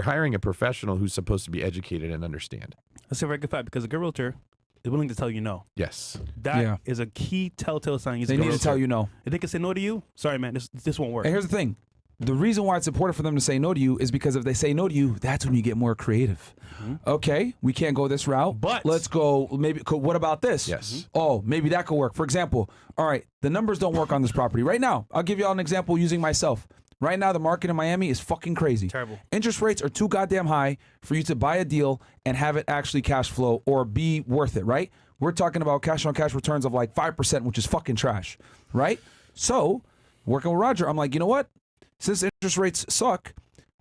You're hiring a professional who's supposed to be educated and understand. That's a very good fact because a good realtor is willing to tell you no. Yes. That is a key telltale sign. They need to tell you no. If they can say no to you, sorry, man, this won't work. And here's the thing. The reason why it's important for them to say no to you is because if they say no to you, that's when you get more creative. Okay, we can't go this route, but let's go, maybe, what about this? Yes. Oh, maybe that could work. For example, all right, the numbers don't work on this property. Right now, I'll give you all an example using myself. Right now, the market in Miami is fucking crazy. Terrible. Interest rates are too goddamn high for you to buy a deal and have it actually cash flow or be worth it, right? We're talking about cash on cash returns of like 5%, which is fucking trash, right? So, working with Roger, I'm like, you know what? Since interest rates suck,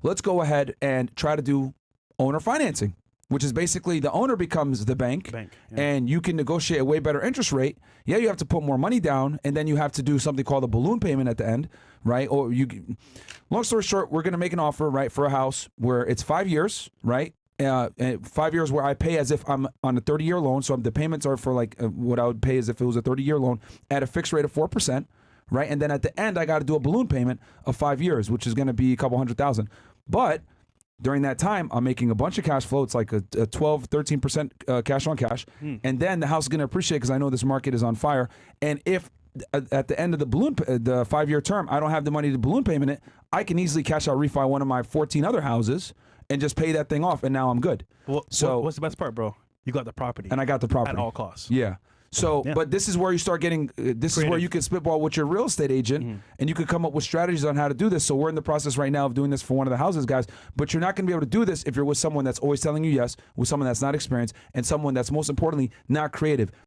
let's go ahead and try to do owner financing, which is basically the owner becomes the bank and you can negotiate a way better interest rate. Yeah, you have to put more money down and then you have to do something called a balloon payment at the end, right? Or long story short, we're going to make an offer, right, for a house where it's 5 years, right? 5 years where I pay as if I'm on a 30-year loan. So the payments are for like what I would pay as if it was a 30-year loan at a fixed rate of 4%. Right, and then at the end, I got to do a balloon payment of 5 years, which is going to be a couple $100,000. But during that time, I'm making a bunch of cash flow. It's like a 12, 13% cash on cash. And then the house is going to appreciate because I know this market is on fire. And if at the end of the 5-year term, I don't have the money to balloon payment it, I can easily cash out refi one of my 14 other houses and just pay that thing off. And now I'm good. Well, so what's the best part, bro? You got the property. And I got the property. At all costs. Yeah. So, but this is where you start getting, this is where you can spitball with your real estate agent and you could come up with strategies on how to do this. So we're in the process right now of doing this for one of the houses, guys, but you're not going to be able to do this if you're with someone that's always telling you yes, with someone that's not experienced and someone that's most importantly, not creative.